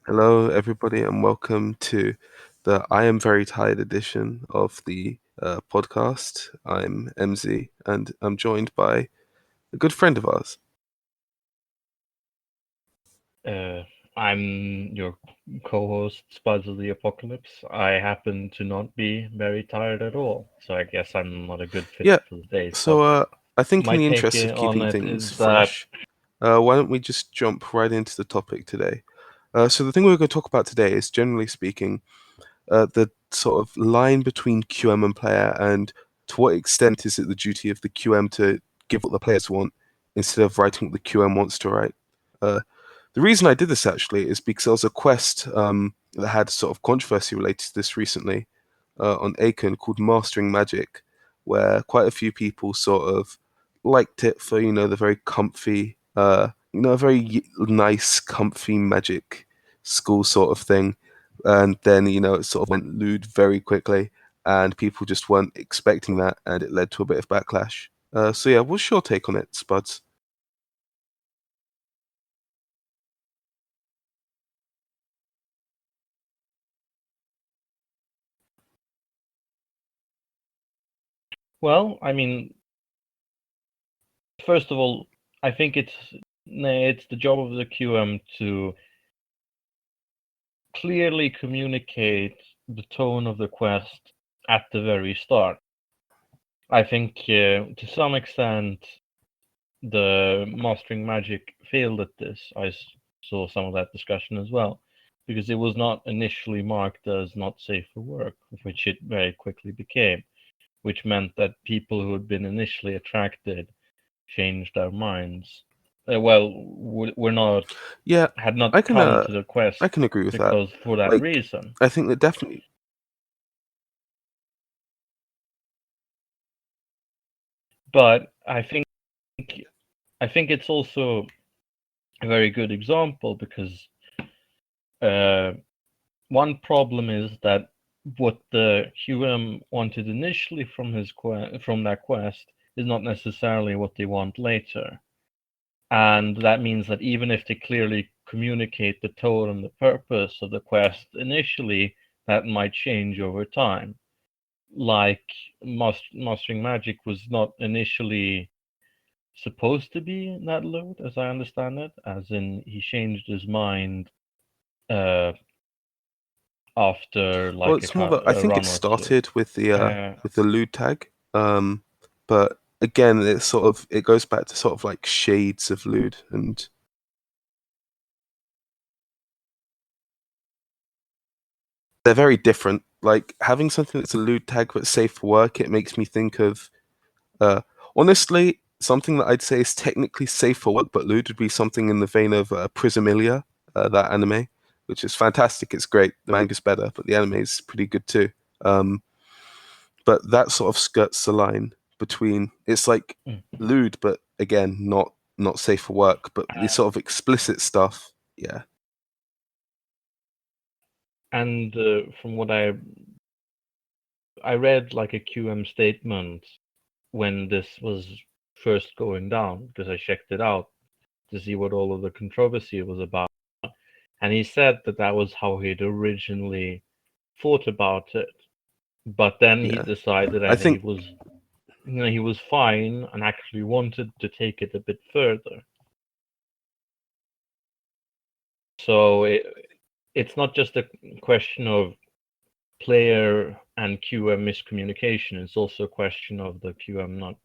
Hello, everybody, and welcome to the I Am Very Tired edition of the podcast. I'm MZ, and I'm joined by a good friend of ours. Uh, I'm your co-host, Spuds of the Apocalypse. I happen to not be very tired at all, so I guess I'm not a good fit Yeah, for today's so topic. I think in My the take interest of on keeping it things is that, fresh, why don't we just jump right into the topic today? So the thing we're going to talk about today is, generally speaking, the sort of line between QM and player, and to what extent is it the duty of the QM to give what the players want instead of writing what the QM wants to write. The reason I did this actually is because there was a quest that had sort of controversy related to this recently on Anonkun called Mastering Magic, where quite a few people sort of liked it for the very comfy, a very nice, comfy magic school sort of thing, and then it sort of went lewd very quickly, and people just weren't expecting that, and it led to a bit of backlash. So yeah, what's your take on it, Spuds? well, I mean, first of all, I think it's the job of the QM to clearly communicate the tone of the quest at the very start. I think to some extent the Mastering Magic failed at this. I saw some of that discussion as well, because it was not initially marked as not safe for work, which it very quickly became, which meant that people who had been initially attracted changed their minds. We're not Yeah, had I not can come uh, to the quest I can agree with that. because for that Like, reason. I think that definitely. But I think it's also a very good example because uh, one problem is that what the QM wanted initially from from that quest is not necessarily what they want later. And that means that even if they clearly communicate the tone and the purpose of the quest initially, that might change over time. Like Mastering Magic was not initially supposed to be that load, as I understand it, as in he changed his mind uh, after Well, like it's more of I a think it run or two. started Uh, with the lewd tag, but again, it goes back to sort of like shades of lewd, and they're very different. Like having something that's a lewd tag but safe for work, it makes me think of uh, honestly something that I'd say is technically safe for work but lewd would be something in the vein of Prismilia, that anime, which is fantastic. It's great. The manga's better, but the anime is pretty good too. Um, but that sort of skirts the line between it's like mm. lewd, but again, not safe for work. But the Uh, sort of explicit stuff, yeah. and from what I read, like a QM statement when this was first going down, because I checked it out to see what all of the controversy was about, and he said that that was how he'd originally thought about it, but then he Yeah, decided I that think he was fine and actually wanted to take it a bit further. So it's not just a question of player and QM miscommunication. It's also a question of the QM not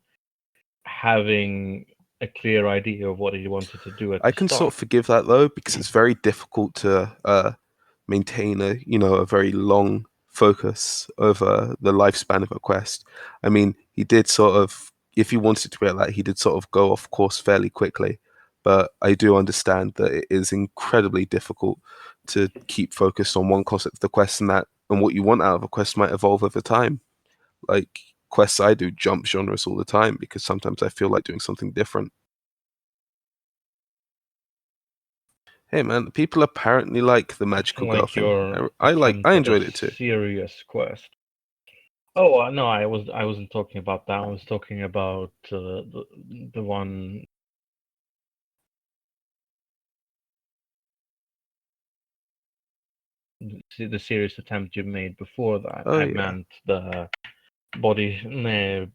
having a clear idea of what he wanted to do at I the can sort start. of forgive that though because it's very difficult to maintain a very long focus over the lifespan of a quest. I mean, he did sort of, if he wanted to be like that, he did sort of go off course fairly quickly. But I do understand that it is incredibly difficult to keep focused on one concept of the quest, and what you want out of a quest might evolve over time. Like quests I do jump genres all the time because sometimes I feel like doing something different. Hey man, people apparently like the magical girl Like thing. your I attempt at a enjoyed it too. serious quest. Oh no, I wasn't talking about that. I was talking about the one. the serious attempt you made before that. Oh I yeah. meant the body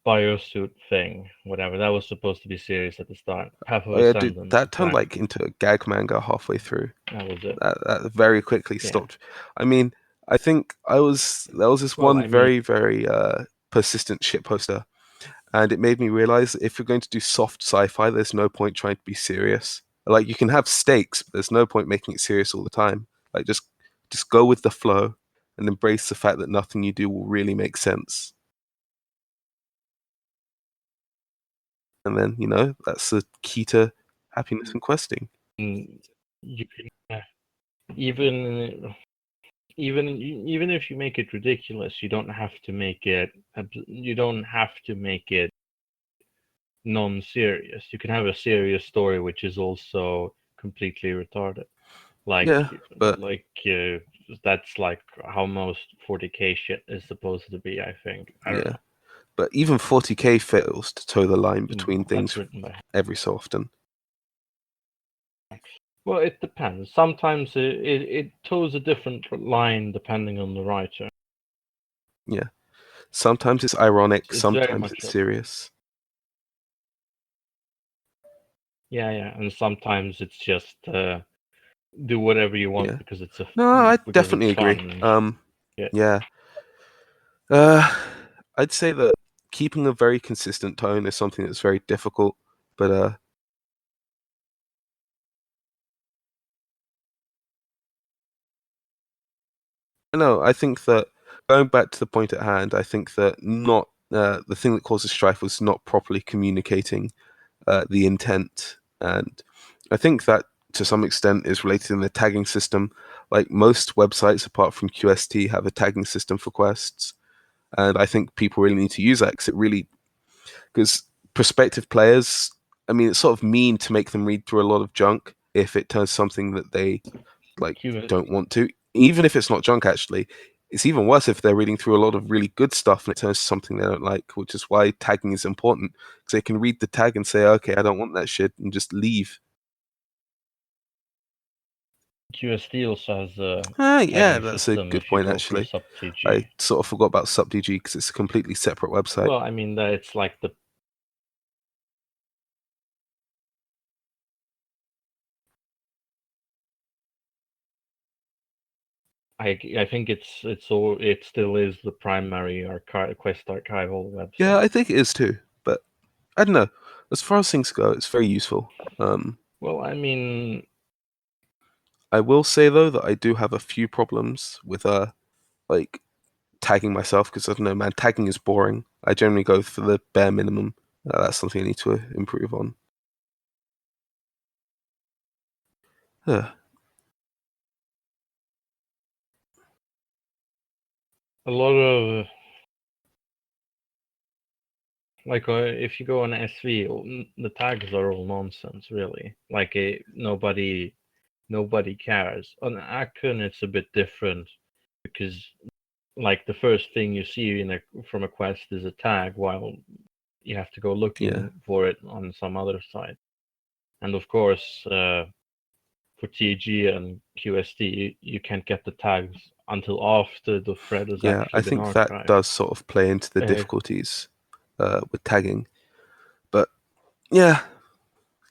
biosuit thing, whatever. That was supposed to be serious at the start. Half of Oh a yeah, dude, sentence, that in turned fact. like into a gag manga halfway through. That was it. That very quickly Yeah. stopped. I mean, I think there was this Well, one I mean, very persistent shit poster, and it made me realize that if you're going to do soft sci-fi, there's no point trying to be serious. Like you can have stakes, but there's no point making it serious all the time. Like just go with the flow and embrace the fact that nothing you do will really make sense. And then, that's the key to happiness and questing. you can even even if you make it ridiculous, you don't have to make it non-serious. You can have a serious story which is also completely retarded. Like Yeah, but like that's like how most 40k shit is supposed to be, I think. I don't yeah, know. but even 40k fails to toe the line between Well, that's things written by. every so often. Well, it depends. Sometimes it toes a different line depending on the writer. Yeah. Sometimes it's ironic, It's very sometimes much it's up. serious. Yeah, yeah, and sometimes it's just do whatever you want Yeah. because No, I because definitely it's agree. fun. Yeah. Yeah. Uh, I'd say that keeping a very consistent tone is something that's very difficult, but no, I think that going back to the point at hand, I think that not the thing that causes strife was not properly communicating the intent, and I think that to some extent is related in the tagging system. Like most websites, apart from QST, have a tagging system for quests, and I think people really need to use that because prospective players, I mean, it's sort of mean to make them read through a lot of junk if it turns something that they like Q- don't want to. Even if it's not junk, actually, it's even worse if they're reading through a lot of really good stuff and it turns to something they don't like. Which is why tagging is important because they can read the tag and say, "Okay, I don't want that shit," and just leave. QSD also has a Yeah, tagging that's a system good if you point. go for Actually, I SubTG. sort of forgot about SupDG because it's a completely separate website. Well, I mean that it's like the I think it still is the primary quest archival Yeah, website. I think it is too, but I don't know. As far as things go, it's very useful. Well, I mean, I will say though that I do have a few problems with like tagging myself because I don't know, man. Tagging is boring. I generally go for the bare minimum. That's something I need to improve on. Uh, a lot of like if you go on SV, the tags are all nonsense, really. Like nobody cares. On Akun, it's a bit different because like the first thing you see from a quest is a tag, while you have to go yeah, looking for it on some other site. And of course, for TG and QSD, you can't get the tags until after the thread has yeah. actually I been think that archived. does sort of play into the Uh, difficulties with tagging. But yeah,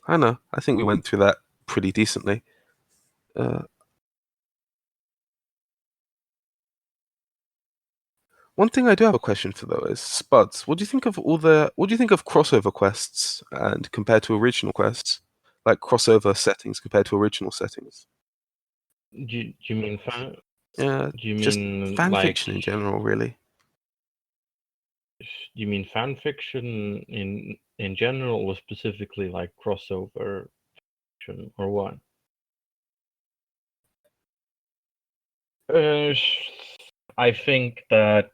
I know. I think we went through that pretty decently. Uh, One thing I do have a question for though is Spuds. What do you think of crossover quests and compared to original quests, like crossover settings compared to original settings? do you mean fan? Yeah, Do you just mean fan like? fiction in general, really. Do you mean fan fiction in general, or specifically like crossover fiction, or what? Uh, I think that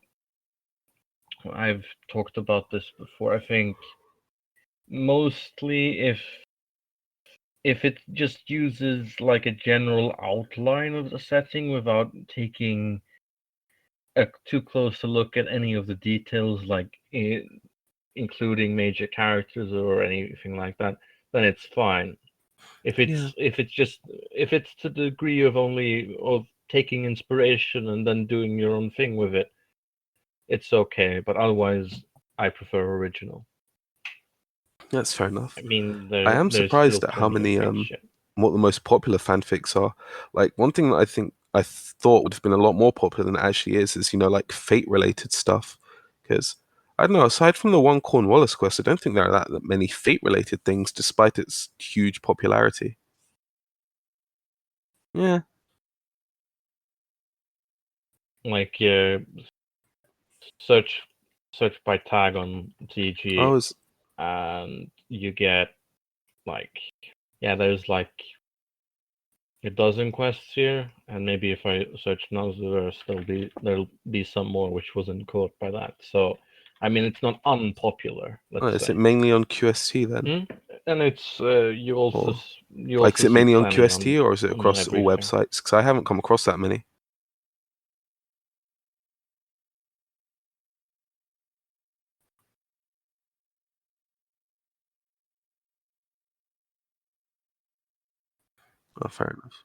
I've talked about this before. I think mostly if it just uses like a general outline of the setting without taking a too close a look at any of the details, like including major characters or anything like that, then it's fine. If Yeah, it's to the degree of only of taking inspiration and then doing your own thing with it, it's okay. But otherwise, I prefer original. That's fair enough. I mean, I am there's still surprised at how plenty of many fake shit. what the most popular fanfics are. Like one thing that I think I thought would have been a lot more popular than it actually is like fate related stuff. Because I don't know, aside from the one Cornwallis quest, I don't think there are that many fate related things, despite its huge popularity. Yeah, Like search search by tag on I TG, was. and you get like, yeah, there's like a dozen quests here, and maybe if I search Nazareth, there'll be some more which wasn't caught by that. So, I mean, it's not unpopular, Oh, let's is it say. mainly on QST then, And it's or you like is also it see mainly on plenty QST or is it on across all everything. websites? Because I haven't come across that many. Oh, fair enough.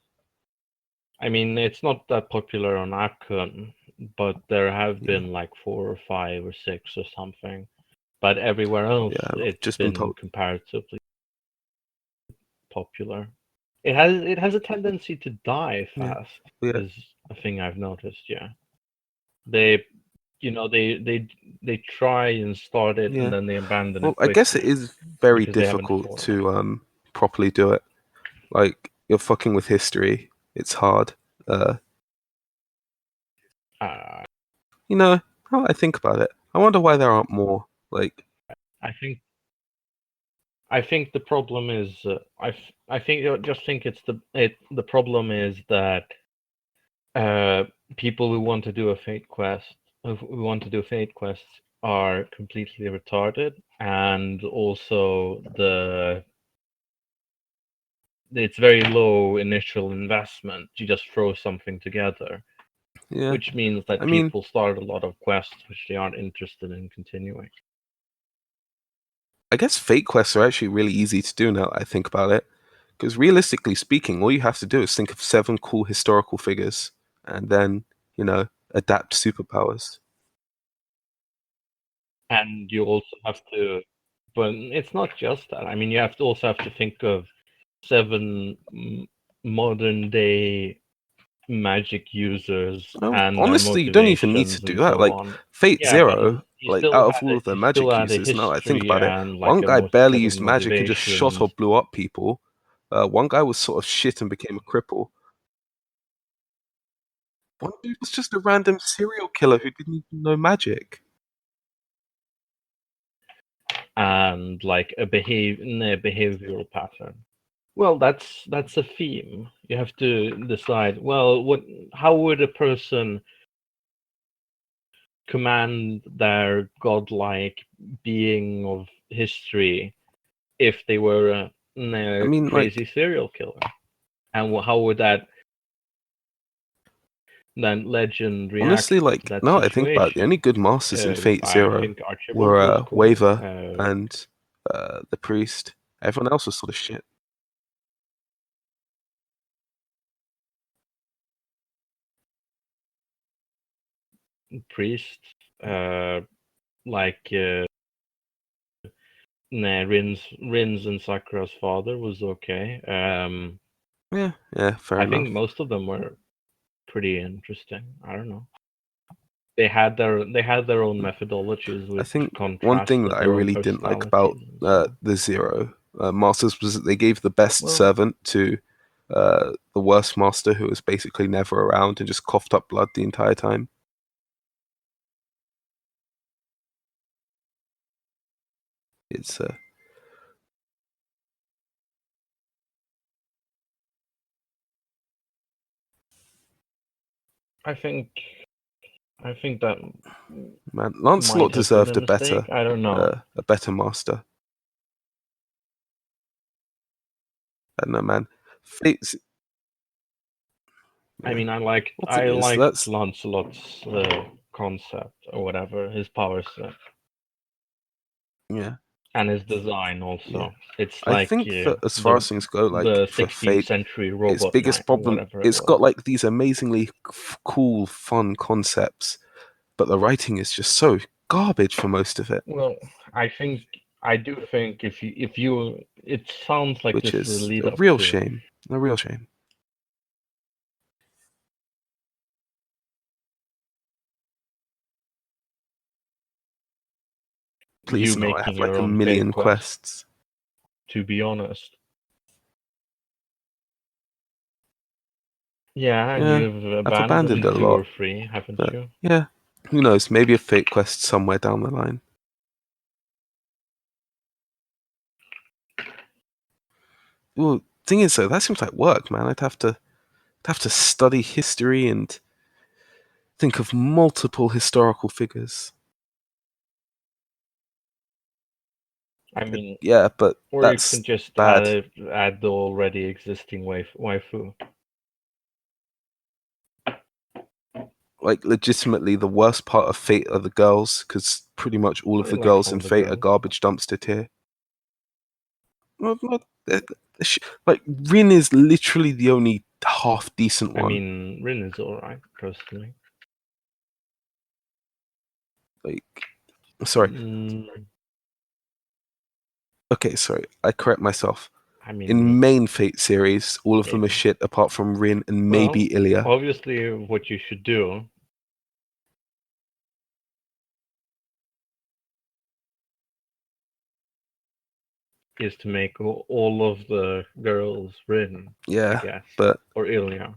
I mean, it's not that popular on Anonkun, but there have Yeah, been like 4 or 5 or 6 or something. But everywhere else, yeah, I've it's just been been told. comparatively popular. It has a tendency to die Yeah, fast, yeah, is a thing I've noticed. Yeah, they they try and start it and yeah. then they abandon Well, it I guess it quickly is very because they haven't difficult thought enough. to properly do it. Like you're fucking with history. It's hard. Uh, Uh, you know, how I think about it, I wonder why there aren't more. Like, I think I think the problem is I think I just think the problem is that uh, people who want to do a fate quest who want to do fate quests are completely retarded, and also it's very low initial investment. You just throw something together, yeah, which means I that mean, people start a lot of quests which they aren't interested in continuing. I guess fate quests are actually really easy to do now that I think about it. Because realistically speaking, all you have to do is think of 7 cool historical figures and then, adapt superpowers. And you also have to, but it's not just that. I mean, you have to also have to think of seven modern day magic users Oh, and their honestly, you don't even need to motivations do and that. so Like on. Fate Yeah, but Zero, you like still out of had all a of the you still magic had a users, now that I think history about it, and like one a guy barely set of used magic and just shot or motivations. blew up people. One guy was sort of shit and became a cripple. One dude was just a random serial killer who didn't even know magic. And like a behavioral pattern. Well, that's a theme. You have to decide, well, how would a person command their godlike being of history if they were I a mean, crazy like, serial killer? And how would that then legend react honestly, to like, that now that I think about it, the only situation? good masters in Fate I Zero think Archibald were was cool. Waver and the Priest. Everyone else was sort of shit. Priest, uh, like nah, Rin's and Sakura's father was okay. Yeah, yeah, fair I think enough. most of them were pretty interesting. I don't know. They had their own methodologies I which think one thing that contrasted I their own really didn't like about personalities and so on. the Zero Masters was that they gave the best Well, servant to the worst master who was basically never around and just coughed up blood the entire time. It's I think I think that man, might Lancelot have been a deserved mistake. I don't know. a better master. I don't know, man. Fate's I yeah. mean, I liked What thing I is liked that's Lancelot's concept or whatever his power set. yeah. And his design also. Yeah. It's I like think that as far as things go, like the for 16th Fate, century its robot biggest knight or problem, whatever it it's was. got like these amazingly cool, fun concepts, but the writing is just so garbage for most of it. Well, I do think if you it sounds like Which this is a is lead a up real to shame. A real shame. you Please no, I have making like your a own Fate million quest. quests. To be honest. Yeah, and Yeah, you've I've abandoned abandoned it a two or lot, three, haven't but you? yeah, who knows? Maybe a Fate quest somewhere down the line. Well, thing is though, that seems like work, man. I'd have to study history and think of multiple historical figures. I mean, Yeah, but or you can that's just bad. add the already existing waifu. Like legitimately, the worst part of Fate are the girls, because pretty much all of I the like girls some in of the Fate are girls. garbage dumpster tier. Like Rin is literally the only half decent I one. mean, Rin is alright, personally. Like, sorry. Mm, Okay, sorry. I correct myself. I mean, In main Fate series, all of them are maybe. shit apart from Rin and Well, maybe Ilya. obviously, what you should do is to make all of the girls Rin, I Yeah, guess, but or Ilya.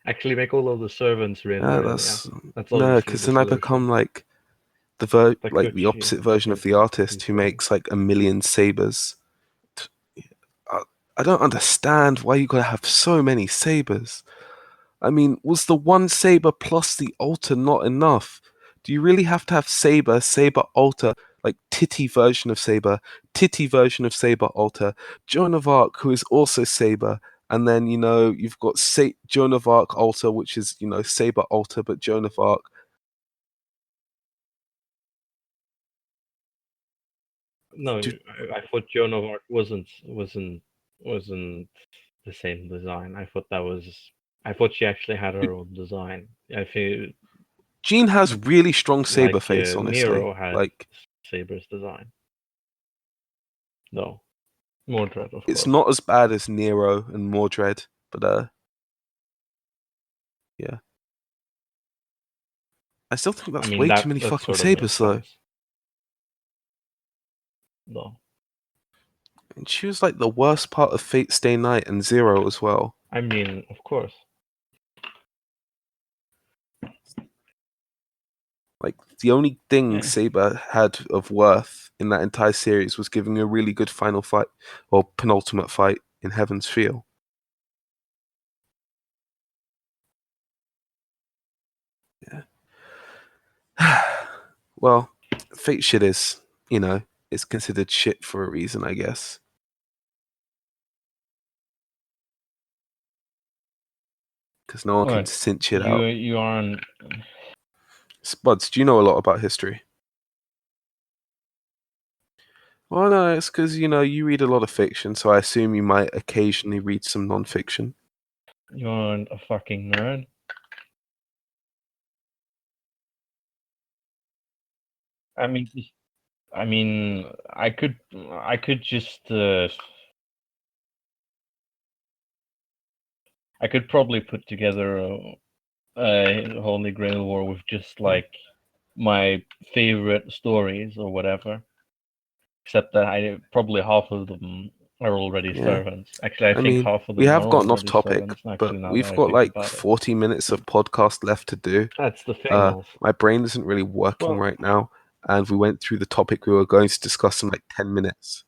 Actually, make all of the servants Rin or Ilya. that's That's no, obviously because the then I become solution. like like the Takuchi, opposite version of the artist who Takuchi. makes like a million sabers. I, I don't understand why you gotta have so many sabers. I mean, was the one saber plus the altar not enough? Do you really have to have saber, saber altar, like titty version of saber, titty version of saber altar, Joan of Arc, who is also saber, and then you've got Joan of Arc altar, which is saber altar, but Joan of Arc. No, Do, I thought Joan of Arc wasn't the same design. I thought she actually had her own design. I feel Jean has really strong saber like face, honestly. Nero had Like Saber's design. No, Mordred, of it's course. not as bad as Nero and Mordred, but yeah. I still think I that's mean way too that many that fucking sort of makes sabers, though. sense. No, And she was like the worst part of Fate Stay Night and Zero as well. I mean, of course. Like the only thing Yeah. Saber had of worth in that entire series was giving a really good final fight or penultimate fight in Heaven's Feel. Yeah. Well, Fate shit is, it's considered shit for a reason, I guess. Because no one can What? cinch it You out. you aren't. Spuds, do you know a lot about history? Well, no, it's because, you read a lot of fiction, so I assume you might occasionally read some non-fiction. You aren't a fucking nerd. I mean, I could just I could probably put together a Holy Grail War with just Yeah. like my favorite stories or whatever. Except that I probably half of them are already Yeah. servants. Actually, I I think mean, half of we them are have gotten off already topic, servants. but Actually, now that we've I got think like about it, 40 minutes of podcast left to do. that's the thing. Also, My brain isn't really working well, right now, and we went through the topic we were going to discuss in like 10 minutes.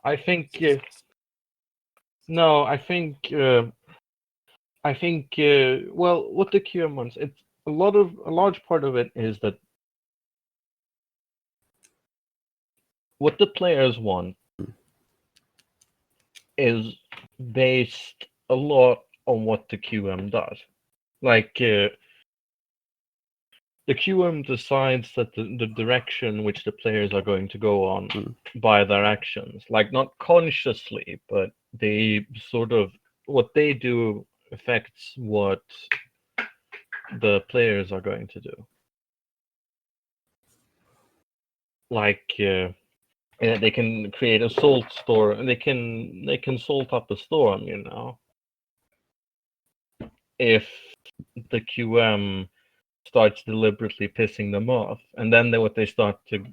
I think no, I think well, what the QM wants, it's a large part of it is that what the players want is based a lot on what the QM does. Like the QM decides that the direction which the players are going to go on Mm. by their actions, like not consciously, but they sort of what they do affects what the players are going to do. Like they can create a salt store, and they can salt up a storm, you know, if the QM starts deliberately pissing them off, and then what they start to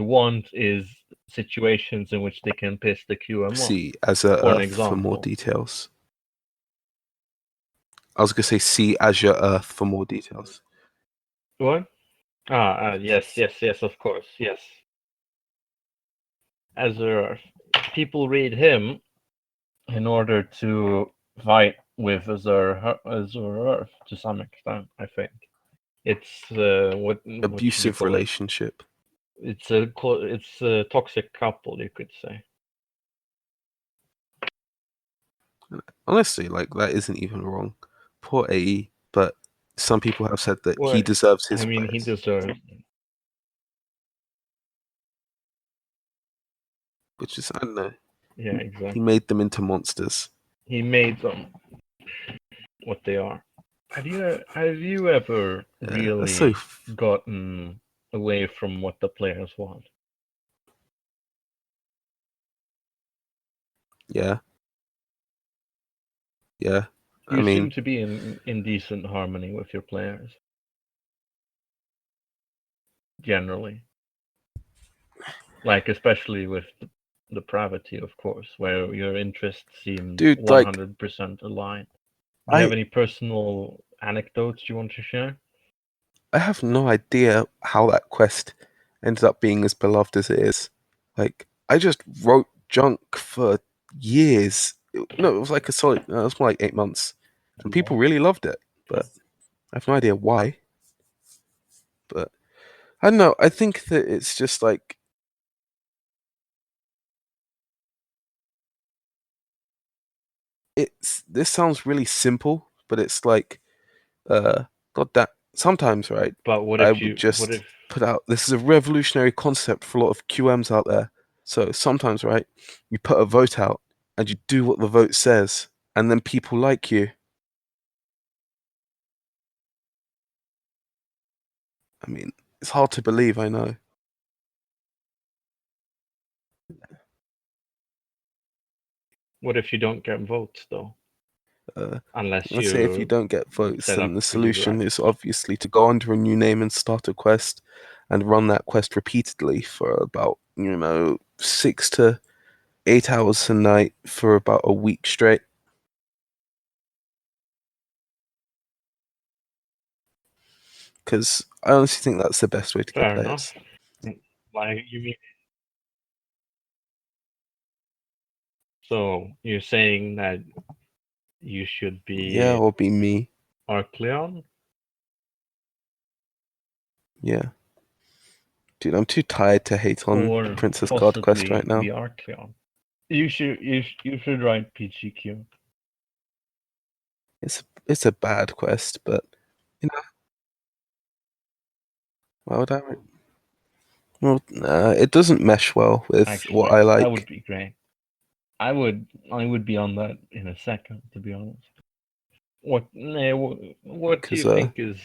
want is situations in which they can piss the QM off. See Azure For an Earth for more example, details. I was gonna say see Azure Earth for more details. what? Yes, of course, yes. Azure, people read him in order to fight with Azure Earth to some extent. I think it's what should you Abusive call it? relationship. It's a toxic couple, you could say. Honestly, like that isn't even wrong. Poor AE, but some people have said that he Well, deserves I his mean, he place, deserves. which is I don't know. Yeah, He exactly. made them into monsters. He made them what they are. Have you ever Yeah, that's so. really gotten away from what the players want? Yeah, yeah. I You seem mean, to be in decent harmony with your players, generally. Like especially with depravity, of course, where your interests seem dude, like 100% aligned. Do you have I, any personal anecdotes you want to share? I have no idea how that quest ended up being as beloved as it is. Like, I just wrote junk for years. No, it was like a solid. No, it was more like 8 months, and people really loved it. But I have no idea why. But I don't know. I think that it's just like it's. This sounds really simple, but it's like, God, that sometimes, right? But I would what just if put out. This is a revolutionary concept for a lot of QMs out there. So sometimes, right, you put a vote out and you do what the vote says, and then people like you. I mean, it's hard to believe, I know. you don't get votes though, Uh, unless let's say if you you don't get votes, set then up the really solution right. is obviously to go under a new name and start a quest and run that quest repeatedly for about, 6 to 8 hours a night for about a week straight. Because I honestly think that's the best way to get Fair enough. players. Like you mean, so you're saying that you should Yeah, be or be me. Arcleon? Yeah. Dude, I'm too tired to hate on Or Princess Card Quest possibly right now. be Arcleon? You should write PGQ. It's a bad quest, but you know, why would I? Well, nah, it doesn't mesh well with what Actually, I that would like. be great. I would be on that in a second, to be honest. What do you Because think is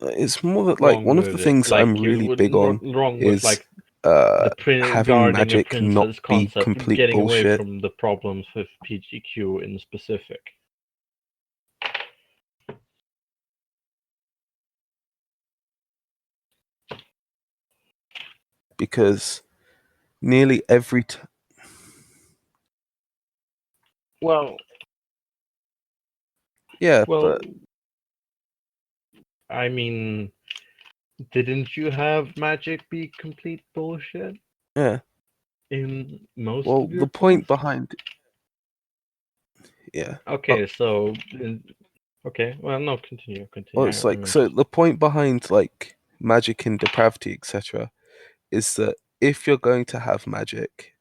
it's more that like wrong one of the with it? things I'm Like really big on wrong with is like the having guarding a magic not princess be concept, complete getting away bullshit. from the problems with PGQ in specific. Because nearly every Well, yeah, well, but I mean, didn't you have magic be complete bullshit yeah. in most Well, of the your point quests? behind yeah. Uh, Okay, so okay, well, no, well, continue. it's I'm like so interested. the point behind like magic and depravity, etc., is that if you're going to have magic,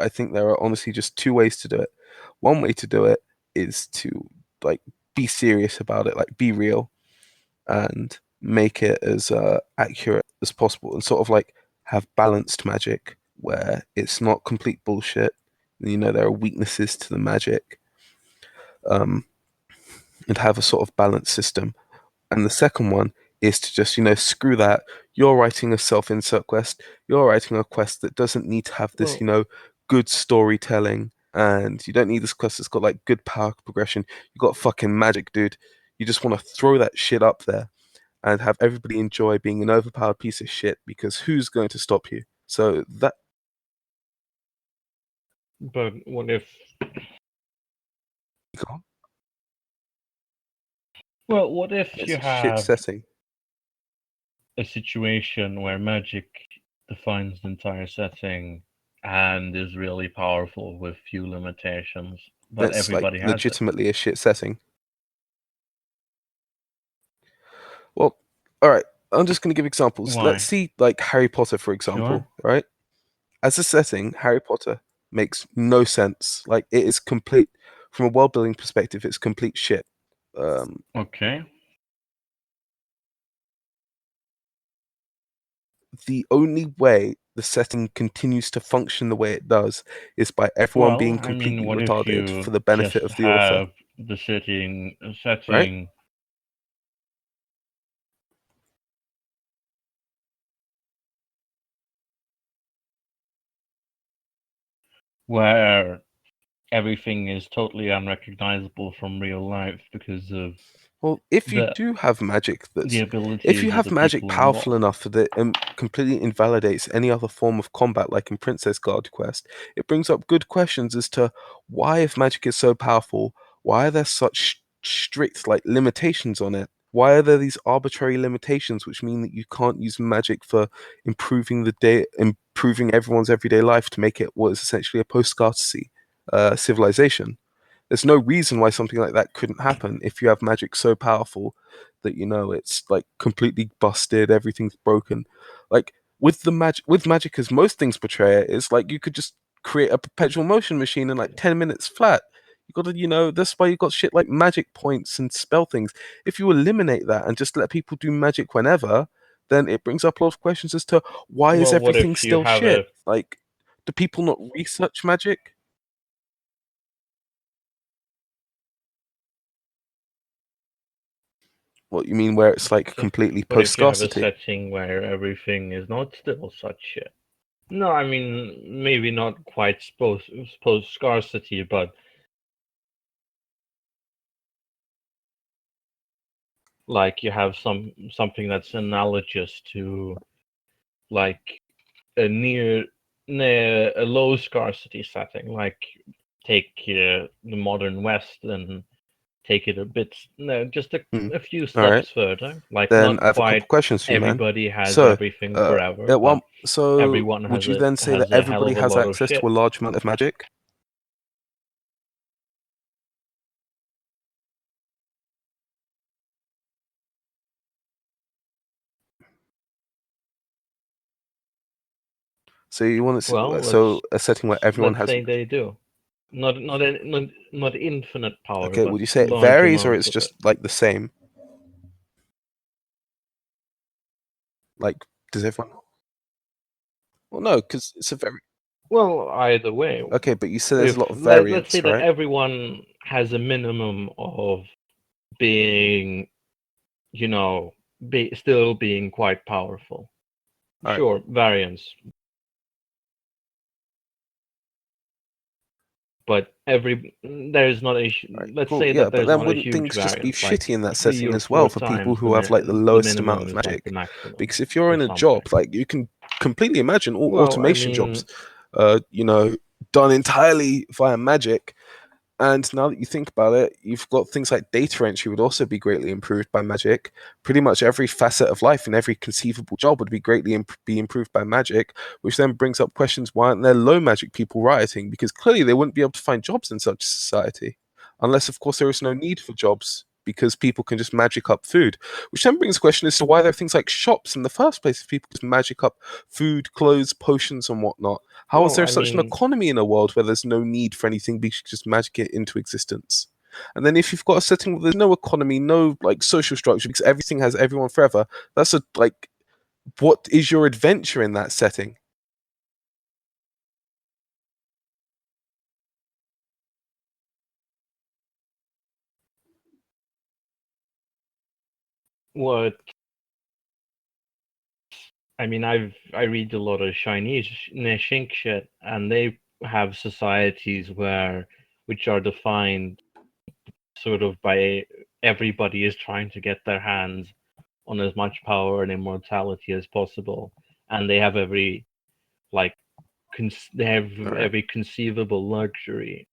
I think there are honestly just two ways to do it. One way to do it is to like be serious about it, like be real and make it as accurate as possible, and sort of like have balanced magic where it's not complete bullshit. There are weaknesses to the magic, um, and have a sort of balanced system. And the second one is to just, screw that. You're writing a self-insert quest. You're writing a quest that doesn't need to have this, Well, good storytelling. And you don't need this quest that's got like good power progression. You got fucking magic, dude. You just want to throw that shit up there and have everybody enjoy being an overpowered piece of shit, because who's going to stop you? So that but what if? Well, what if it's you a shit have setting. a situation where magic defines the entire setting and is really powerful with few limitations, but That's like everybody has it? legitimately a shit setting. Well, all right. I'm just going to give examples. Let's Why? see, like Harry Potter, for Sure. example, right? As a setting, Harry Potter makes no sense. Like, it is complete, from a world building perspective, it's complete shit. Okay. The only way the setting continues to function the way it does is by everyone Well, being I mean, completely what if retarded you for the benefit just of the author, have the right? setting where everything is totally unrecognizable from real life because of Well, if you the do have magic the if you abilities of have the magic people powerful involved? enough that it completely invalidates any other form of combat, like in Princess Guard Quest, it brings up good questions as to why, if magic is so powerful, why are there such strict like limitations on it? Why are there these arbitrary limitations which mean that you can't use magic for improving everyone's everyday life to make it what is essentially a post-scarcity civilization? There's no reason why something like that couldn't happen if you have magic so powerful that it's like completely busted, everything's broken. Like with magic as most things portray it, is like you could just create a perpetual motion machine in like 10 minutes flat. You gotta, that's why you got shit like magic points and spell things. If you eliminate that and just let people do magic whenever, then it brings up a lot of questions as to why is Well, what everything if you still have shit? a Like, do people not research magic? What you mean, where it's like so completely what post if you have a scarcity? setting where everything is not still such shit? No, I mean maybe not quite post scarcity, but like you have something that's analogous to like a near a low scarcity setting, like take the modern West and take it a bit no, just Hmm. a few All right. steps further. Like Then not I have a couple quite questions for you, man. everybody has So, everything forever, at but one, so everyone would has you then say that a hell everybody of a has lot of access to a shit. large amount of magic? So you want Well, to, so a setting where everyone let's has say magic. they do. Not infinite power, Okay, but would you say it large varies or amounts it's of it. just like the same? Like, does everyone? Well, no, because it's a very Well, either way, okay, but you said there's a if lot of let's say variance, that right? everyone has a minimum of being, you know, still being quite powerful. All right, Sure, variance, but there is not a. all right, Let's cool, say yeah, that but there's then not a wouldn't huge things just be variance, like shitty in that 3 setting or as well 4 for people times who have like the the lowest amount minimum of is like the magic? maximum Because if you're or in a something. job, like you can completely imagine all Well, I automation jobs, mean, uh, you know, done entirely via magic. And now that you think about it, you've got things like data entry would also be greatly improved by magic. Pretty much every facet of life and every conceivable job would be greatly be improved by magic, which then brings up questions: why aren't there low magic people rioting? Because clearly they wouldn't be able to find jobs in such a society, unless, of course, there is no need for jobs because people can just magic up food. Which then brings the question as to why there are things like shops in the first place if people just magic up food, clothes, potions, and whatnot. How is well, there I such an mean, economy in a world where there's no need for anything because you just magic it into existence? And then if you've got a setting where there's no economy, no like social structure, because everything has everyone forever, that's a like, what is your adventure in that setting? What I mean, I read a lot of Chinese Nishink shit, and they have societies which are defined sort of by everybody is trying to get their hands on as much power and immortality as possible, and they have like they have Right. every conceivable luxury,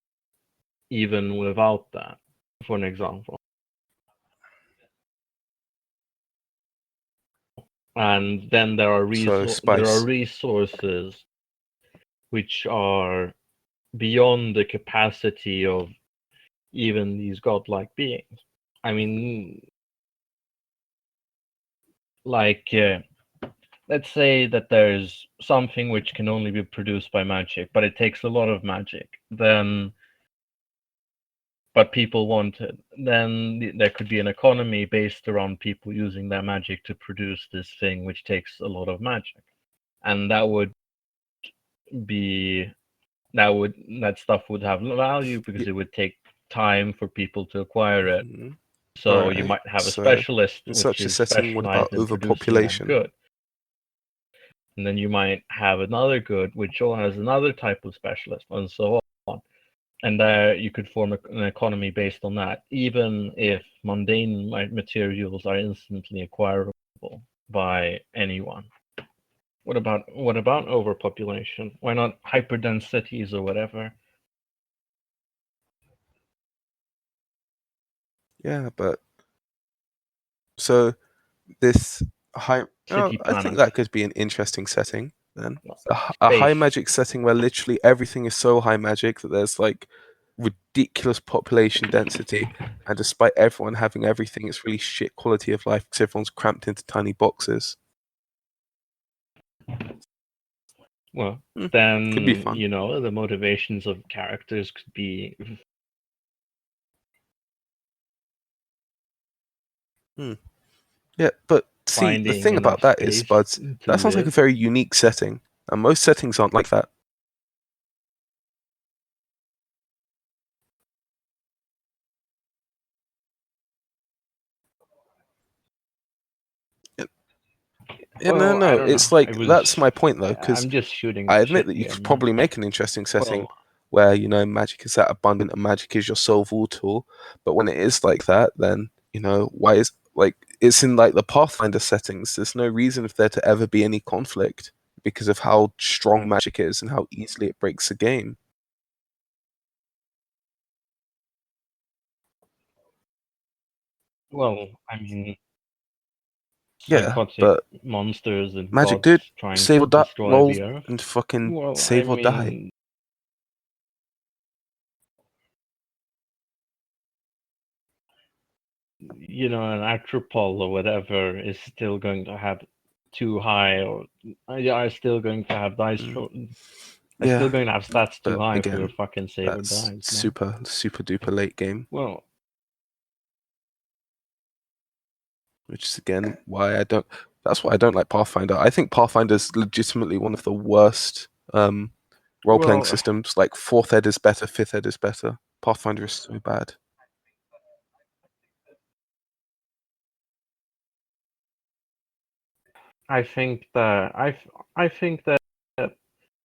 even without that. For an example, and then So there are spice. resources which are beyond the capacity of even these godlike beings. I mean, like, let's say that there's something which can only be produced by magic, but it takes a lot of magic. Then, but people want it. Then there could be an economy based around people using their magic to produce this thing, which takes a lot of magic, and be that stuff would have value because Y- it would take time for people to acquire it. mhm. So you Right. might have a So specialist in which such a is setting, what about specialized in producing that overpopulation? good. And then you might have another good which has another type of specialist, and so on. And there you could form an economy based on that, even if mundane materials are instantly acquirable by anyone. What about overpopulation? Why not hyperdense cities or whatever? Yeah, but so this high, oh, City I think planets, that could be an interesting setting then. A high space. magic setting where literally everything is so high magic that there's like ridiculous population density, and despite everyone having everything, it's really shit quality of life because everyone's cramped into tiny boxes. Well, Hmm, could be then fun. the motivations of characters could be Hmm. Yeah, but see, the finding thing about enough that is, space Spuds, to that sounds like a live. very unique setting, and most settings aren't like that. Yeah, yeah, no, Well, I no, don't know. it's like that's my point though, because I'm just shooting I the admit shit that you here, could man. probably make an interesting setting Well, where, magic is that abundant and magic is your sole rule tool. But when it is like that, then, why is like it's in like the Pathfinder settings, there's no reason for there to ever be any conflict because of how strong magic is and how easily it breaks the game. I mean, Yeah, psychotic but monsters and magic did gods trying save to or die, destroy roll the earth. and fucking Well, I save or die. mean, an acropole or whatever is still going to have too high, or are still going to have Mm, are still yeah, going to have stats too but high for your again, fucking save or that's dies, man. super super duper late game. Well, Which is again why I don't. That's why I don't like Pathfinder. I think Pathfinder is legitimately one of the worst role playing well, systems. Like fourth ed is better, fifth ed is better. Pathfinder is so bad. I think that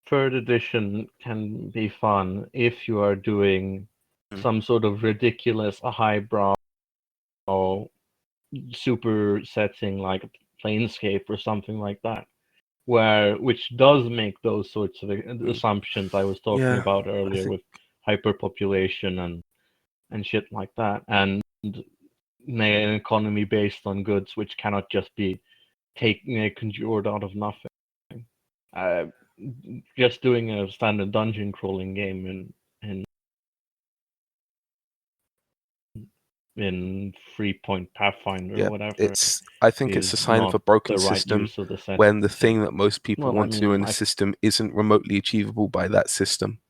third edition can be fun if you are doing Mm, some sort of ridiculous highbrow super setting like Planescape or something like that, which does make those sorts of mm. assumptions I was talking Yeah, about I earlier think. with hyperpopulation and shit like that, and an economy based on goods which cannot just be taken conjured out of nothing. Uh, just doing a standard dungeon crawling game in 3 Point Pathfinder or Yeah, whatever it's. I think it's a is sign of a not broken the right system use of the when the setting. thing that most people Well, I want to do mean, in a system isn't remotely achievable by that system.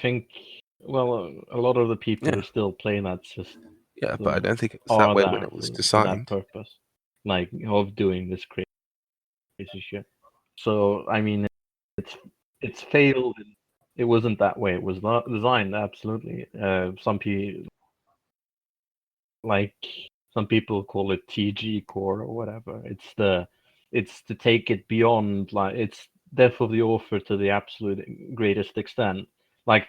think, well, a lot of the people Yeah. who still play that system Yeah, but I don't think it was that are way when there it was for that designed. purpose, like of doing this crazy shit. So I mean, it's failed. It wasn't that way. It was not designed absolutely. Like some people call it TG core or whatever. It's to take it beyond, like it's death of the author to the absolute greatest extent. Like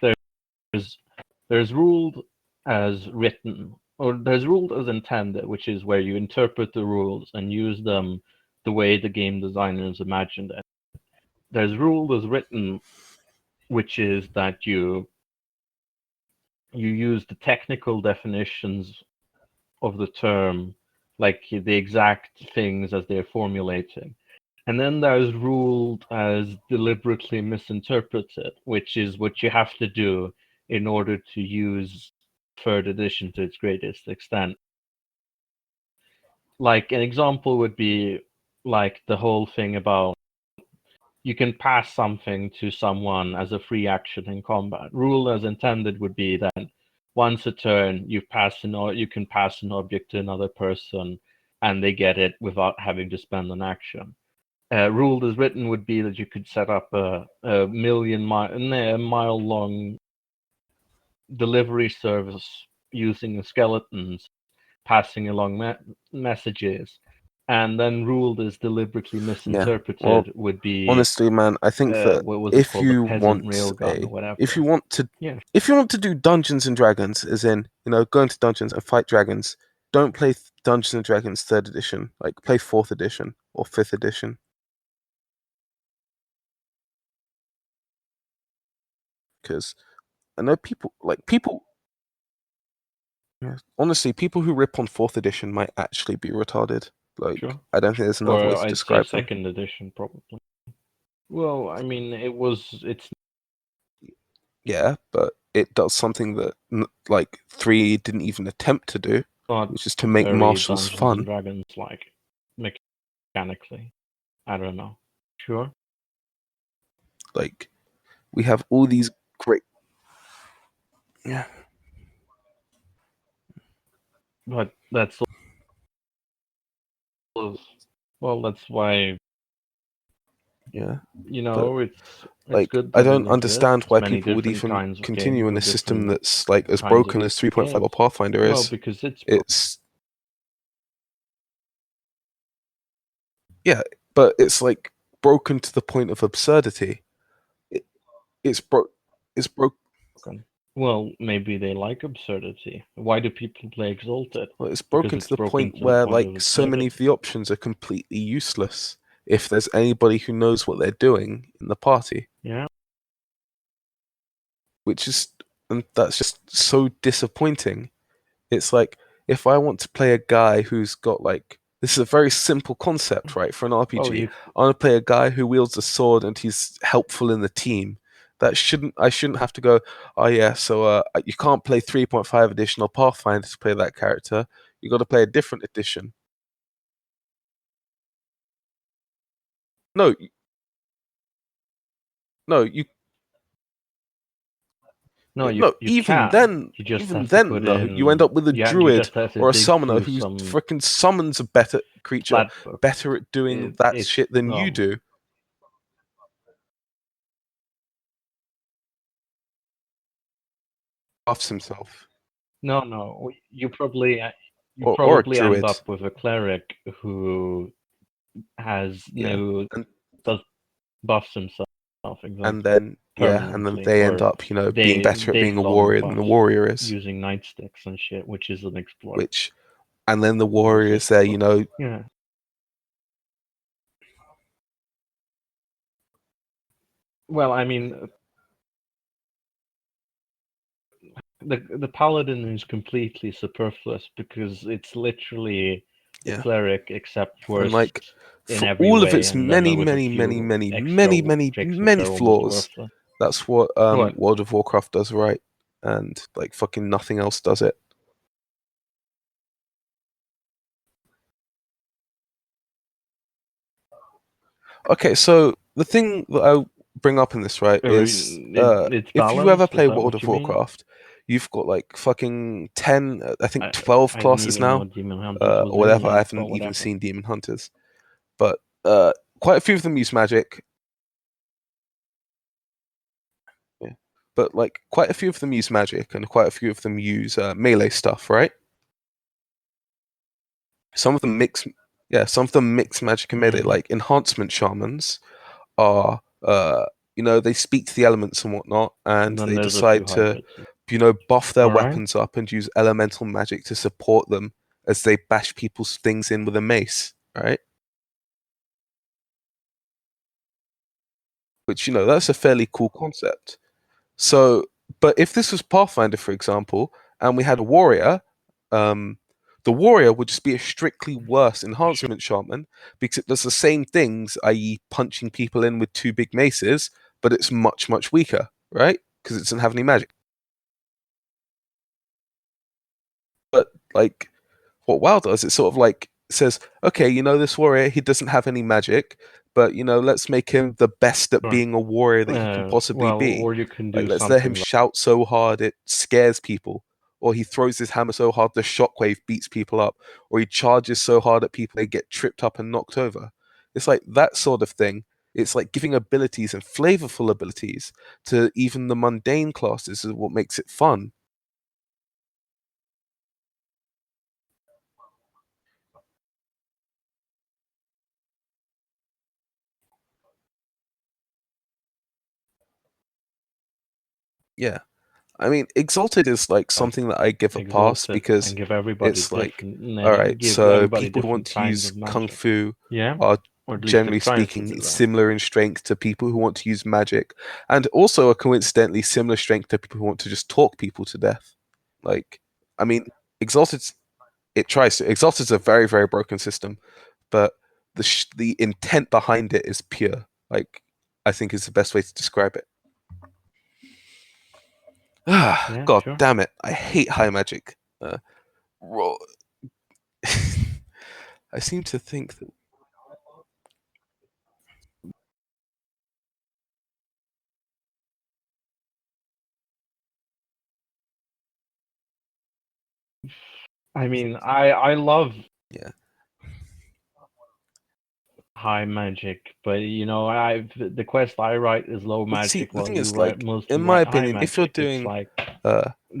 there's ruled as written, or there's ruled as intended, which is where you interpret the rules and use them the way the game designers imagined it. There's ruled as written, which is that you use the technical definitions of the term, like the exact things as they're formulated. And then there's ruled as deliberately misinterpreted, which is what you have to do in order to use third edition to its greatest extent. Like an example would be like the whole thing about you can pass something to someone as a free action in combat. Rule as intended would be that once a turn you can pass an object to another person and they get it without having to spend an action. Ruled as written would be that you could set up a mile long delivery service using skeletons passing along messages. And then ruled as deliberately Yeah. Well, misinterpreted would be honestly, man, I think that what was it if called, the you peasant want railgun or a if whatever. you want to Yeah, if you want to do Dungeons and Dragons, as in, go into dungeons and fight dragons, don't play Dungeons and Dragons third edition. Like play fourth edition or fifth edition. Because I know people. Yeah, honestly, people who rip on fourth edition might actually be retarded. Like, sure. I don't think there's another way Or to I'd say describe them. second edition probably. Well, I mean, it's Yeah, but it does something that like three didn't even attempt to do, not which is to make very martials Dungeons and fun. Dragons like mechanically. I don't know. Sure, Like, we have all these great. Yeah, but that's why yeah, but it's like, good I that it don't understand exists. why Many people would different even kinds of games continue in a with system different that's like as kinds of broken as 3.5 or games. Pathfinder Well, is. because it's It's yeah, but it's like broken to the point of absurdity. It, it's broke. It's broke. broken. Well, maybe they like absurdity. Why do people play Exalted? Well, it's Because broken to it's the broken point to the where point of like so many of absurdity. the options are completely useless if there's anybody who knows what they're doing in the party, Yeah. which is and that's just so disappointing. It's like if I want to play a guy who's got like this is a very simple concept, right? For an Oh, RPG, you I want to play a guy who wields a sword and he's helpful in the team. I shouldn't have to go. Oh yeah, so you can't play 3.5 edition or Pathfinder to play that character. You got to play a different edition. No, no, no, you no. you can. You just Even have to then, put no. You end in. up with a Yeah, you druid just have to or a dig summoner through who some freaking summons a better creature, slat books. better at doing that It's shit than you no, do. Buffs himself, no. You or a probably end druid, up with a cleric who has yeah, no and does buffs himself and exactly then yeah, and then permanently, they end or up, being better at being a days long warrior than the buffs warrior is. using nightsticks and shit, which is an exploit. Which, and then the It's warrior is just there, yeah. Well, I mean, the paladin is completely superfluous because it's literally a yeah, cleric except and worse like in for every all of way, its and then many, with a many, many, few many, extra many, many, tricks which many are almost flaws, worthless. that's what What? World of Warcraft does right, and like fucking nothing else does it. Okay, so the thing that I bring up in this, right, Or is it's if you ever balanced. Is play that World what of you mean? Warcraft, you've got like fucking 10, I think I 12 I didn't classes even know now, Demon Hunters was or in whatever. I yet, but haven't even whatever. seen Demon Hunters, but quite a few of them use magic. Yeah. But like quite a few of them use magic, and quite a few of them use melee stuff, right? Some of them mix, yeah, some of them mix magic and melee. Mm-hmm. Like enhancement shamans are, they speak to the elements and whatnot, and And then they there's a few decide to, hybrids. buff their All right. weapons up and use elemental magic to support them as they bash people's things in with a mace, right? Which, that's a fairly cool concept. So, but if this was Pathfinder, for example, and we had a warrior, um, the warrior would just be a strictly worse Sure. enhancement shaman because it does the same things, i.e., punching people in with two big maces, but it's much, much weaker, right? Because it doesn't have any magic. But like what WoW does, it sort of like says, okay, this warrior, he doesn't have any magic, but let's make him the best at Sure. being a warrior that he can possibly Well, be. or you can Like do let's let him something shout so hard it scares people, or he throws his hammer so hard the shockwave beats people up, or he charges so hard at people they get tripped up and knocked over. It's like that sort of thing. It's like giving abilities and flavorful abilities to even the mundane classes is what makes it fun. Yeah. I mean, Exalted is like like something that I give a pass exalted because and give everybody it's like, different all right, give so everybody people who want different to kinds use of Kung magic. Fu Yeah, are or at least it generally tries to speaking do that. similar in strength to people who want to use magic, and also a coincidentally similar strength to people who want to just talk people to death. Like, I mean, Exalted's it tries to. Exalted's a very, very broken system, but the intent behind it is pure. Like, I think is the best way to describe it. Ah, Yeah, God sure. damn it! I hate high magic. Ro- I seem to think that. I mean, I love Yeah. high magic, but I the quest I write is low Well, see, magic, the while thing you is, like, in mostly my write high opinion, magic. It's like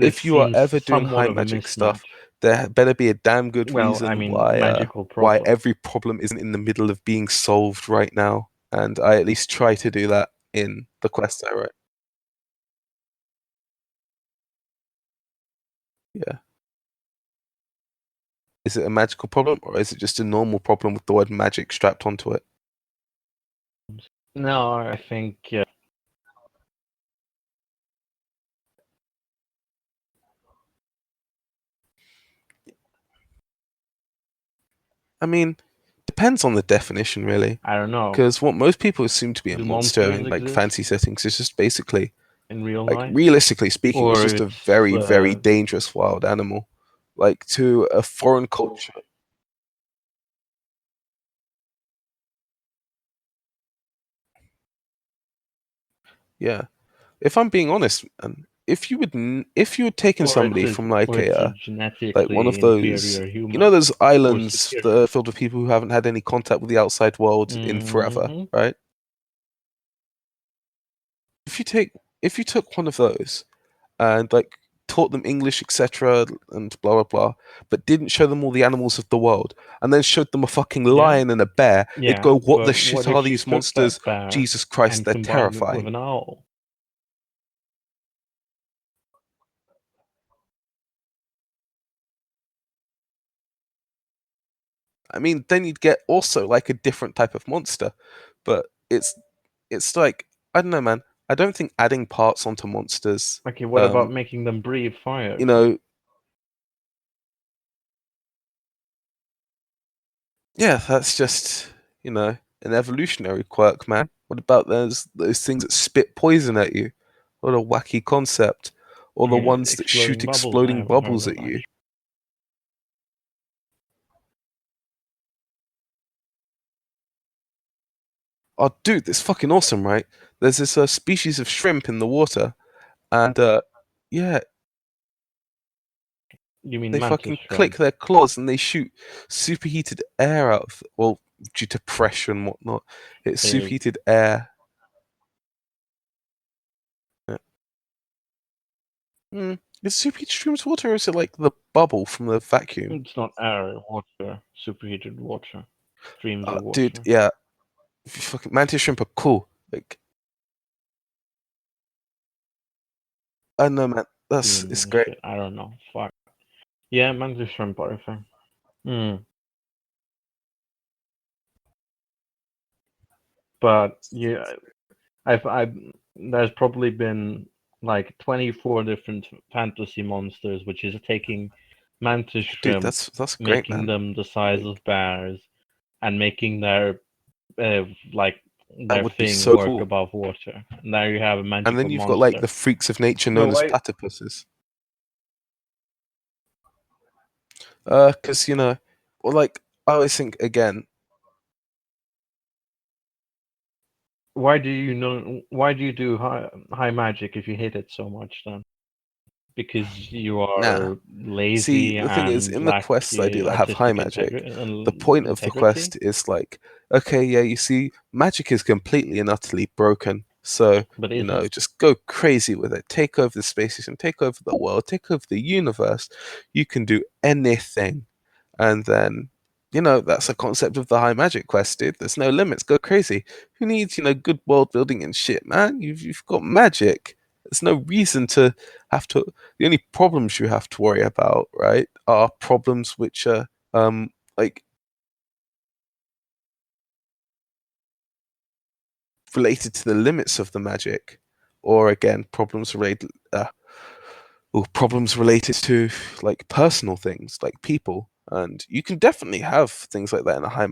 if this you are seems ever doing somewhat high of a magic stuff, mismatch. there better be a damn good Well, I reason mean, magical why problem. every problem isn't in the middle of being solved right now. And I at least try to do that in the quests I write. Yeah. Is it a magical problem or is it just a normal problem with the word magic strapped onto it? No, I think I mean, depends on the definition, really. I don't know. Because what most people assume to be a Do monster monsters in like exist fancy settings is just basically, in real like, life, realistically speaking, it's or just a it's very, very dangerous wild animal. Like to a foreign culture. Yeah. If I'm being honest, man, if you had taken somebody from or it's a like one of genetically those, inferior human those or islands that superior? are filled with people who haven't had any contact with the outside world in forever, Hmm. right? If you take if you took one of those and like taught them English, etc., and blah blah blah, but didn't show them all the animals of the world, and then showed them a fucking Yeah, lion and a bear, they'd yeah, go, "What the but shit what are if you these took monsters? that bear Jesus Christ, and they're combined it with terrifying." an owl? I mean, then you'd get also like a different type of monster, but it's like I don't know, man. I don't think adding parts onto monsters, Okay, what about making them breathe fire? you know, yeah, that's just an evolutionary quirk, man. What about those things that spit poison at you? What a wacky concept. Or the Yeah, ones that shoot exploding bubbles. I exploding haven't heard bubbles of at that. you. Oh, dude, it's fucking awesome, right? there's this species of shrimp in the water, and yeah, You mean they mantis fucking click shrimp? their claws and they shoot superheated air out of, well, due to pressure and whatnot, it's They, superheated air. Yeah. Is superheated shrimp's water, or is it like the bubble from the vacuum? it's not air, water, superheated water, streams of Dude, water. yeah, fucking mantis shrimp are cool. Like, I don't know, man. That's it's Streams, great. shit. I don't know. Fuck. Yeah, mantis shrimp are a thing. Mm. But yeah, I've there's probably been like 24 different fantasy monsters, which is taking mantis Dude, shrimp, that's great, making man. them the size Like, of bears, and making their uh, like that their would be thing so work cool. above water. And there you have a And then magical you've got like monster. the freaks of nature But known as why platypuses. Because well, like I always think again, why do you do high magic if you hate it so much then? Because you nah. are See, lazy the thing is, and in the lack quests I do that have high artistic magic, the point of the integrity? quest is like, okay, yeah, you see, magic is completely and utterly broken. So, But is it? just go crazy with it. Take over the space station, take over the world, take over the universe. You can do anything. And then, that's a concept of the high magic quest, dude. There's no limits. Go crazy. Who needs, good world building and shit, man? You've got magic. There's no reason to have to. The only problems you have to worry about, right, are problems which are like related to the limits of the magic, or again, problems related to like personal things, like people. And you can definitely have things like that in a high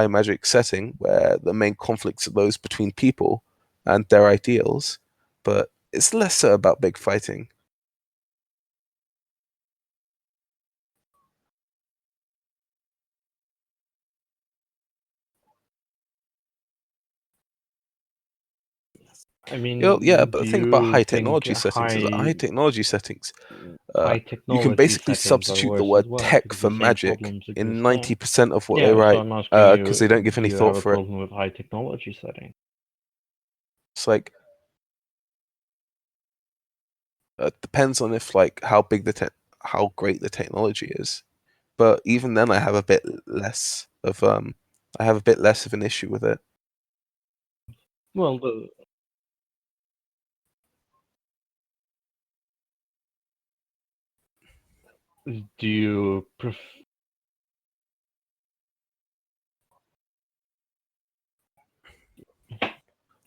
magic setting where the main conflicts are those between people and their ideals, but it's less so about big fighting. I Yeah, mean, but do the thing about you high think technology settings is that high technology settings, high you can technology basically settings are substitute the worse word as well tech because for the same magic problems in exist there? 90% of what they Yeah, so write, I'm asking because they don't you, give do any you thought have a for it. problem with high technology settings? It's like, depends on if like how great the technology is. But even then, I have a bit less of an issue with it. Well, do you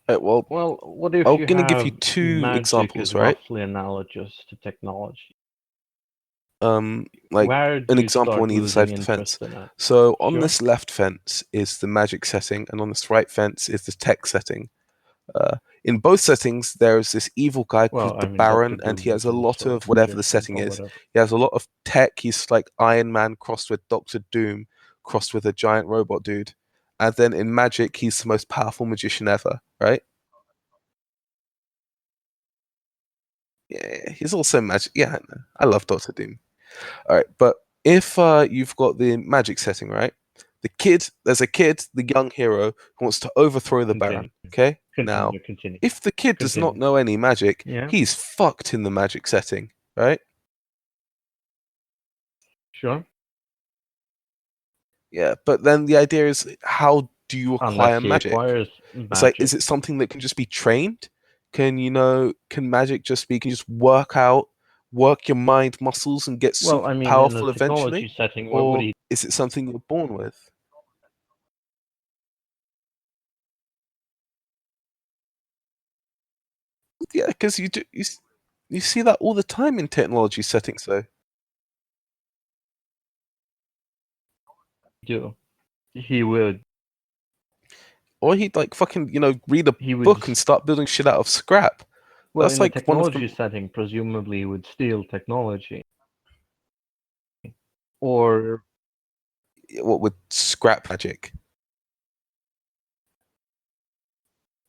Well, well, what if I'm you gonna give you have two magic is examples, right? roughly analogous to technology? Like Where do an you example start on either side losing of the interest fence. in it? So on Sure. this left fence is the magic setting, and on this right fence is the tech setting. Uh, in both settings, there is this evil guy called Well, the I mean, Doctor Baron, and he Doom has is a lot also of whatever the different setting or is. whatever. He has a lot of tech. He's like Iron Man crossed with Doctor Doom, crossed with a giant robot dude. And then in magic, he's the most powerful magician ever, right? Yeah, he's also magic. Yeah, I love Doctor Doom. All right, but if you've got the magic setting, right? There's a kid, the young hero, who wants to overthrow the Continue, Baron. Okay, now, continue, continue, if the kid does not continue. know any magic, Yeah, he's fucked in the magic setting, right? sure. Yeah, but then the idea is, how do you Unless acquire he magic? acquires It's like, magic. is it something that can just be trained? Can magic just be, can you just work your mind muscles and get Well, super I mean, in a powerful technology eventually? setting, what would Or he? is it something you're born with? Yeah, because you see that all the time in technology settings, though. Do? He would. Or he'd like fucking read a He would. book and start building shit out of scrap. Well, That's in a like one of the technology setting, presumably he would steal technology, or what with scrap magic.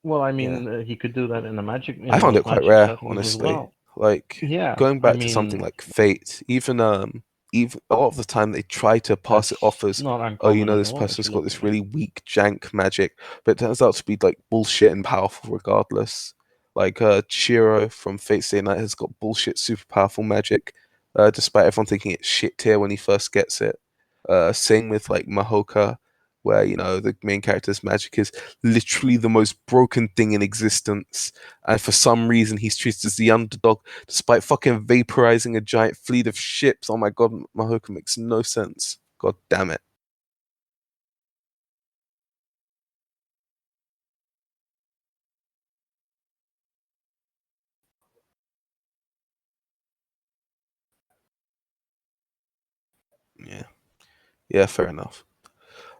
Well, I Yeah. mean, he could do that in I found it most quite magic rare, settings as honestly. well. Like Yeah, going I back to something mean, like Fate, even a lot of the time they try to pass it off that's as, not oh, you uncommon know, at this all if person's you got look at this it. really weak jank magic, but it turns out to be like bullshit and powerful regardless. Like Chiro from Fate Stay Night has got bullshit super powerful magic, despite everyone thinking it's shit tier when he first gets it. Same with like Mahoka, where you know the main character's magic is literally the most broken thing in existence, and for some reason he's treated as the underdog despite fucking vaporizing a giant fleet of ships. Oh my god, Mahoka makes no sense. God damn it. Yeah, yeah, fair enough.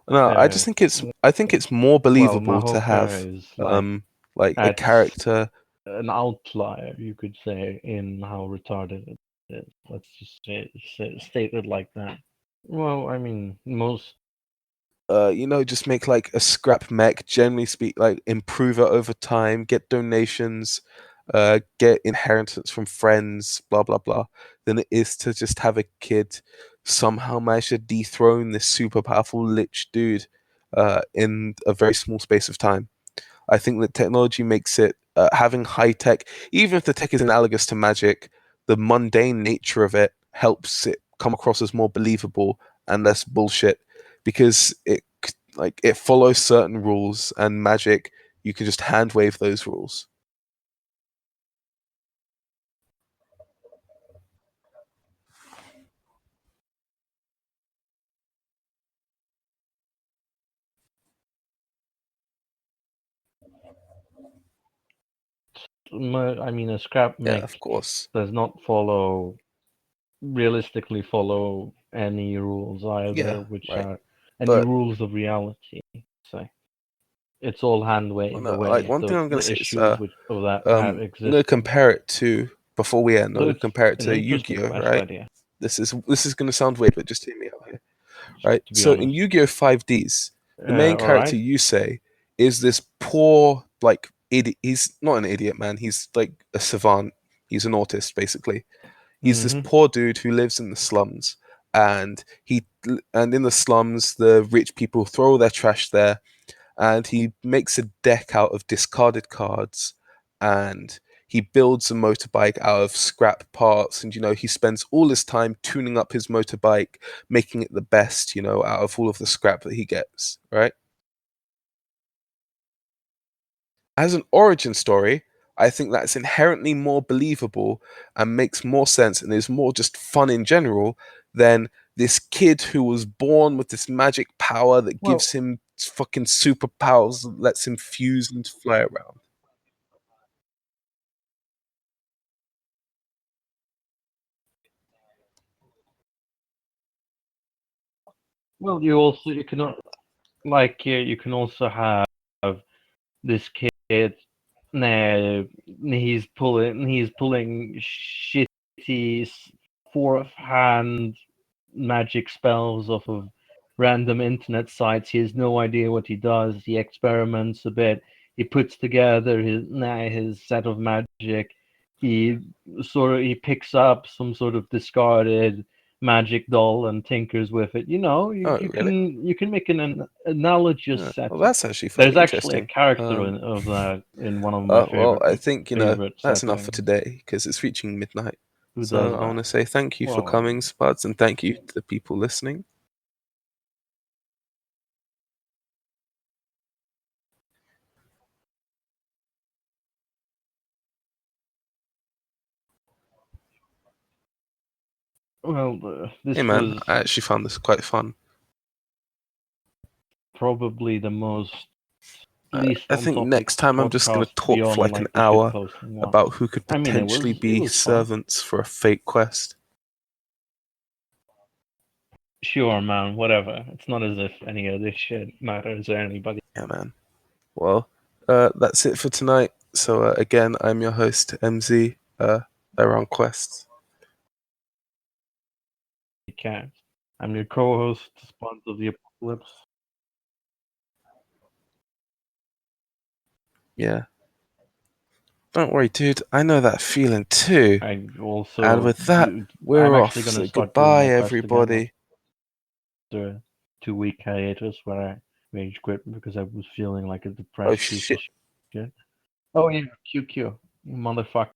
No, I just Uh, think it's more well, believable to have Mahoka is um like a that's character. an outlier, you could say, in how retarded it is. Let's just state it like that. Well, I mean, most. Just make like a scrap mech, generally speak, like improve it over time, get donations, get inheritance from friends, blah blah blah, than it is to just have a kid somehow manage to dethrone this super powerful lich dude in a very small space of time. I think that technology makes it having high tech, even if the tech is analogous to magic, the mundane nature of it helps it come across as more believable and less bullshit because it follows certain rules and magic you can just hand wave those rules. I mean, a scrap Yeah, mech of course. does not realistically follow any rules Yeah, either, which right. are any But rules of reality. So it's all hand well, wave no, like away one thing the I'm gonna say is issues which of that have I'm gonna existed. compare it to before we end. I'm So gonna it's compare it an to interesting Yu-Gi-Oh, Smash right? idea, This is gonna sound weird, but just hear me out here. Right? to be So in honest. Yu-Gi-Oh! 5Ds, the main All character right. Yusei is this poor, like, idiot. He's not an idiot, man. He's like a savant. He's an autist, basically. He's this Mm-hmm. poor dude who lives in the slums, and and in the slums, the rich people throw all their trash there, and he makes a deck out of discarded cards, and he builds a motorbike out of scrap parts, and he spends all his time tuning up his motorbike, making it the best, out of all of the scrap that he gets, right? As an origin story, I think that's inherently more believable and makes more sense and is more just fun in general than this kid who was born with this magic power that Well, gives him fucking superpowers that lets him fuse and fly around. you can like you can also have this kid. Nah, he's pulling shitty fourth hand magic spells off of random internet sites. He has no idea what he does. He experiments a bit. He puts together his set of magic. He he picks up some sort of discarded magic doll and tinkers with it. Oh, really? You can make an analogous Yeah. Well, setting. that's actually There's fairly actually a interesting. character of that in one of my Well, I think, favorite that's enough for settings. today because it's reaching midnight. Who So does I want that? to say thank you for Well, coming, Spuds, and thank you to the people listening. Hey, this man, was I actually found this quite fun. probably the most least I on think topic next time I'm just going podcast to talk for beyond like an like the hour shitposting one. about who could I mean, potentially it be was fun. servants for a fake quest. Sure, man. Whatever. It's not as if any of this shit matters to anybody. Yeah, man. Well, that's it for tonight. So again, I'm your host, MZ, around quests. Can. I'm your co-host, Spuds of the Apocalypse. Yeah. Don't worry, dude. I know that feeling too. I And also with that, I'm we're actually off. gonna So start doing goodbye, my best again everybody. after a 2 week hiatus where I rage quit because I was feeling like a Oh depressed piece of shit. shit. Oh yeah, QQ, you motherfucker.